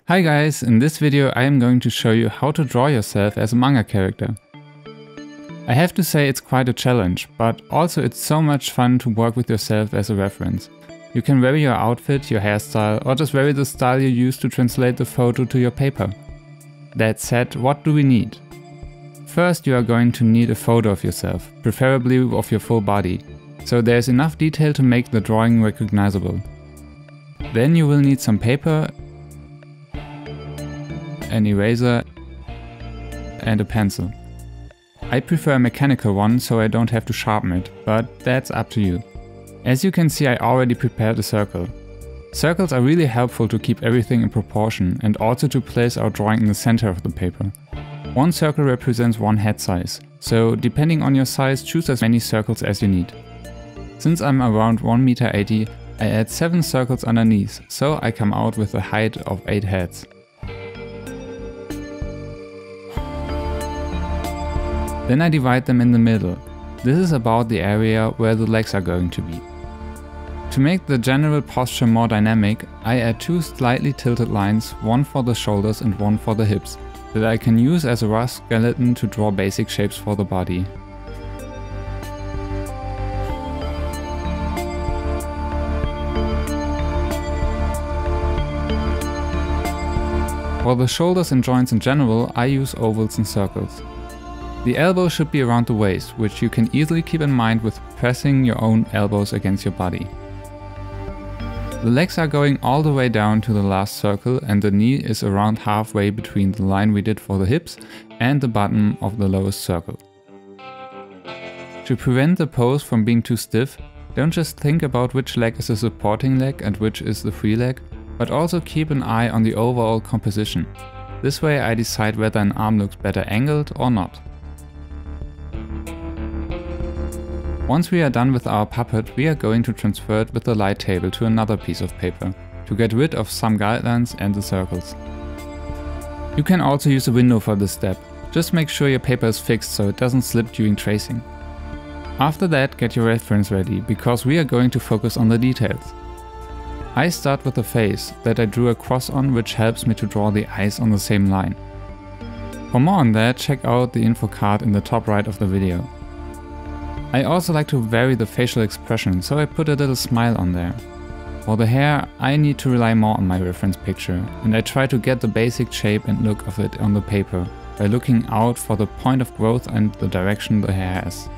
Hi guys, in this video I am going to show you how to draw yourself as a manga character. I have to say it's quite a challenge, but also it's so much fun to work with yourself as a reference. You can vary your outfit, your hairstyle, or just vary the style you use to translate the photo to your paper. That said, what do we need? First, you are going to need a photo of yourself, preferably of your full body, so there's enough detail to make the drawing recognizable. Then you will need some paper, an eraser and a pencil. I prefer a mechanical one so I don't have to sharpen it, but that's up to you. As you can see, I already prepared a circle. Circles are really helpful to keep everything in proportion and also to place our drawing in the center of the paper. One circle represents one head size, so depending on your size, choose as many circles as you need. Since I'm around 1,80 m, I add 7 circles underneath, so I come out with a height of 8 heads. Then I divide them in the middle. This is about the area where the legs are going to be. To make the general posture more dynamic, I add 2 slightly tilted lines, one for the shoulders and one for the hips, that I can use as a rough skeleton to draw basic shapes for the body. For the shoulders and joints in general, I use ovals and circles. The elbow should be around the waist, which you can easily keep in mind with pressing your own elbows against your body. The legs are going all the way down to the last circle and the knee is around halfway between the line we did for the hips and the bottom of the lowest circle. To prevent the pose from being too stiff, don't just think about which leg is the supporting leg and which is the free leg, but also keep an eye on the overall composition. This way I decide whether an arm looks better angled or not. Once we are done with our puppet, we are going to transfer it with the light table to another piece of paper, to get rid of some guidelines and the circles. You can also use a window for this step. Just make sure your paper is fixed so it doesn't slip during tracing. After that, get your reference ready, because we are going to focus on the details. I start with the face that I drew a cross on, which helps me to draw the eyes on the same line. For more on that, check out the info card in the top right of the video. I also like to vary the facial expression, so I put a little smile on there. For the hair, I need to rely more on my reference picture, and I try to get the basic shape and look of it on the paper by looking out for the point of growth and the direction the hair has.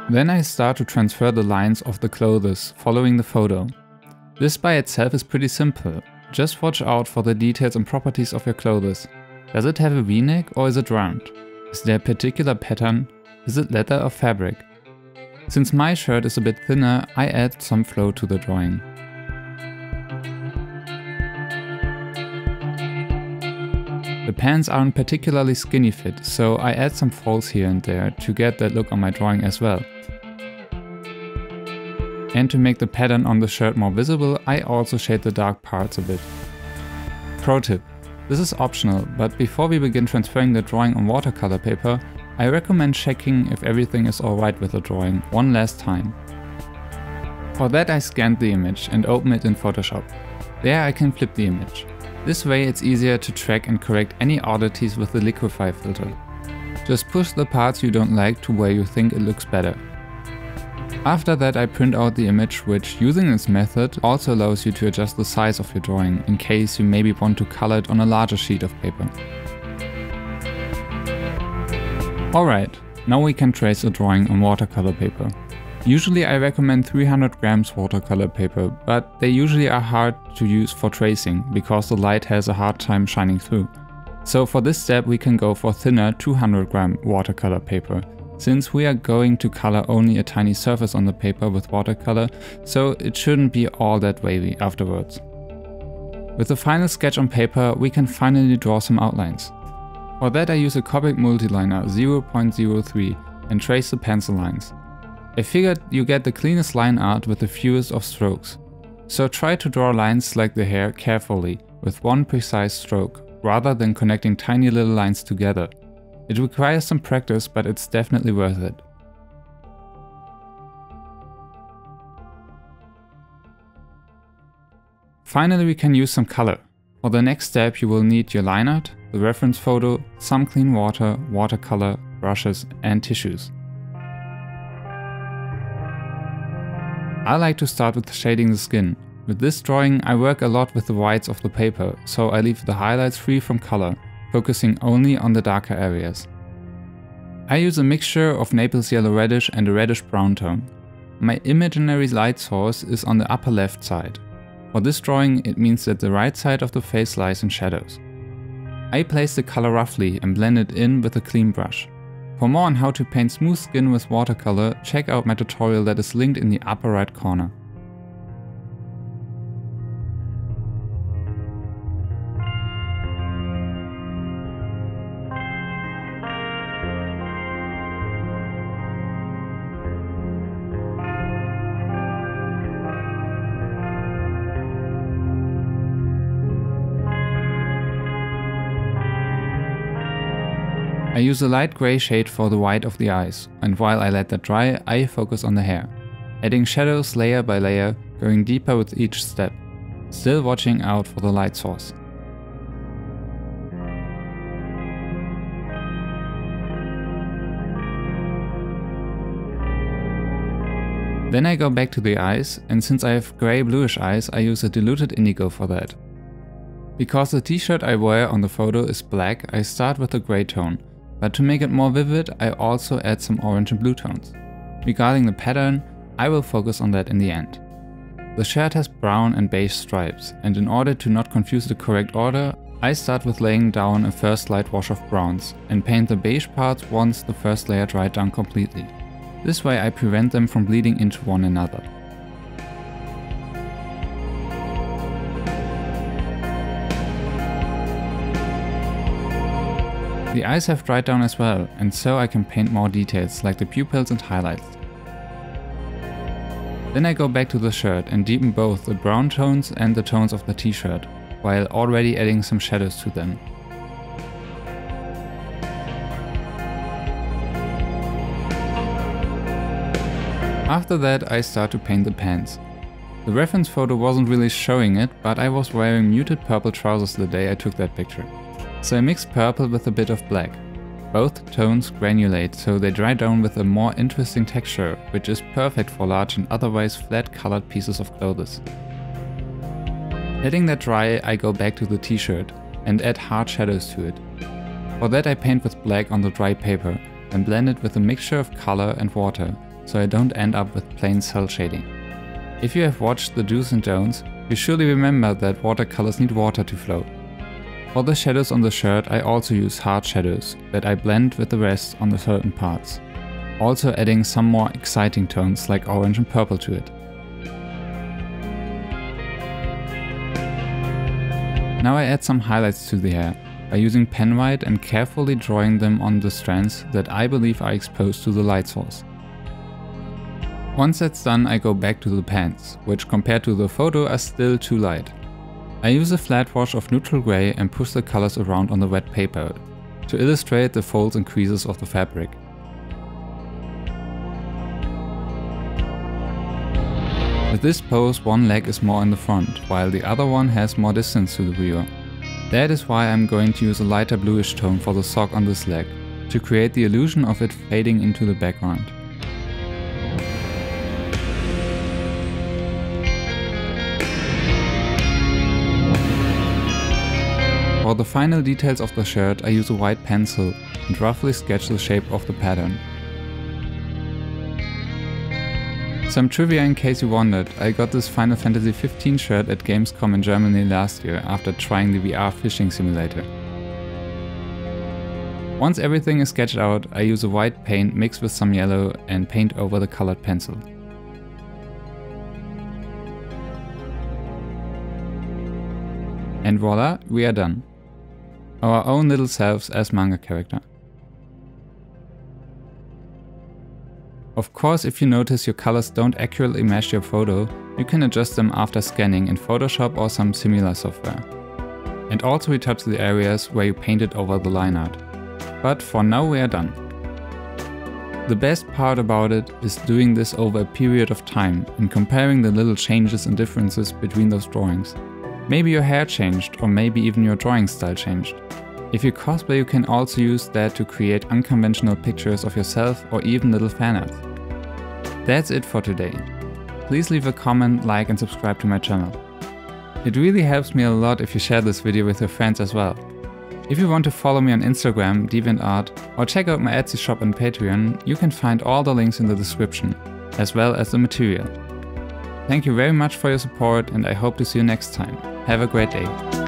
Then I start to transfer the lines of the clothes following the photo. This by itself is pretty simple. Just watch out for the details and properties of your clothes. Does it have a V-neck or is it round? Is there a particular pattern? Is it leather or fabric? Since my shirt is a bit thinner, I add some flow to the drawing. The pants aren't particularly skinny fit, so I add some folds here and there to get that look on my drawing as well. And to make the pattern on the shirt more visible, I also shade the dark parts a bit. Pro tip: this is optional, but before we begin transferring the drawing on watercolor paper, I recommend checking if everything is alright with the drawing one last time. For that I scanned the image and open it in Photoshop. There I can flip the image. This way it's easier to track and correct any oddities with the Liquify filter. Just push the parts you don't like to where you think it looks better. After that I print out the image, which, using this method, also allows you to adjust the size of your drawing in case you maybe want to color it on a larger sheet of paper. Alright, now we can trace a drawing on watercolor paper. Usually I recommend 300 grams watercolor paper, but they usually are hard to use for tracing because the light has a hard time shining through. So for this step we can go for thinner 200 gram watercolor paper, since we are going to color only a tiny surface on the paper with watercolor, so it shouldn't be all that wavy afterwards. With the final sketch on paper, we can finally draw some outlines. For that I use a Copic Multiliner 0.03 and trace the pencil lines. I figured you get the cleanest line art with the fewest of strokes. So try to draw lines like the hair carefully, with one precise stroke, rather than connecting tiny little lines together. It requires some practice, but it's definitely worth it. Finally, we can use some color. For the next step you will need your line art, the reference photo, some clean water, watercolor, brushes and tissues. I like to start with shading the skin. With this drawing I work a lot with the whites of the paper, so I leave the highlights free from color, focusing only on the darker areas. I use a mixture of Naples yellow reddish and a reddish brown tone. My imaginary light source is on the upper left side. For this drawing it means that the right side of the face lies in shadows. I place the color roughly and blend it in with a clean brush. For more on how to paint smooth skin with watercolor, check out my tutorial that is linked in the upper right corner. I use a light grey shade for the white of the eyes, and while I let that dry, I focus on the hair, adding shadows layer by layer, going deeper with each step, still watching out for the light source. Then I go back to the eyes, and since I have grey-bluish eyes, I use a diluted indigo for that. Because the t-shirt I wear on the photo is black, I start with a grey tone. But to make it more vivid, I also add some orange and blue tones. Regarding the pattern, I will focus on that in the end. The shirt has brown and beige stripes, and in order to not confuse the correct order, I start with laying down a first light wash of browns and paint the beige parts once the first layer dried down completely. This way I prevent them from bleeding into one another. The eyes have dried down as well, and so I can paint more details like the pupils and highlights. Then I go back to the shirt and deepen both the brown tones and the tones of the t-shirt, while already adding some shadows to them. After that I start to paint the pants. The reference photo wasn't really showing it, but I was wearing muted purple trousers the day I took that picture. So I mix purple with a bit of black. Both tones granulate, so they dry down with a more interesting texture, which is perfect for large and otherwise flat colored pieces of clothes. Letting that dry, I go back to the t-shirt and add hard shadows to it. For that I paint with black on the dry paper and blend it with a mixture of color and water, so I don't end up with plain cel shading. If you have watched the do's and don'ts, you surely remember that watercolors need water to flow. For the shadows on the shirt I also use hard shadows that I blend with the rest on the certain parts, also adding some more exciting tones like orange and purple to it. Now I add some highlights to the hair by using pen white and carefully drawing them on the strands that I believe are exposed to the light source. Once that's done I go back to the pants, which compared to the photo are still too light. I use a flat wash of neutral grey and push the colors around on the wet paper to illustrate the folds and creases of the fabric. With this pose, one leg is more in the front, while the other one has more distance to the viewer. That is why I'm going to use a lighter bluish tone for the sock on this leg, to create the illusion of it fading into the background. For the final details of the shirt I use a white pencil and roughly sketch the shape of the pattern. Some trivia in case you wondered, I got this Final Fantasy XV shirt at Gamescom in Germany last year after trying the VR fishing simulator. Once everything is sketched out, I use a white paint mixed with some yellow and paint over the colored pencil. And voila, we are done. Our own little selves as manga character. Of course, if you notice your colors don't accurately match your photo, you can adjust them after scanning in Photoshop or some similar software. And also retouch the areas where you painted over the line art. But for now we are done. The best part about it is doing this over a period of time and comparing the little changes and differences between those drawings. Maybe your hair changed, or maybe even your drawing style changed. If you cosplay, you can also use that to create unconventional pictures of yourself or even little fan arts. That's it for today. Please leave a comment, like and subscribe to my channel. It really helps me a lot if you share this video with your friends as well. If you want to follow me on Instagram, DeviantArt, or check out my Etsy shop and Patreon, you can find all the links in the description, as well as the material. Thank you very much for your support, and I hope to see you next time. Have a great day.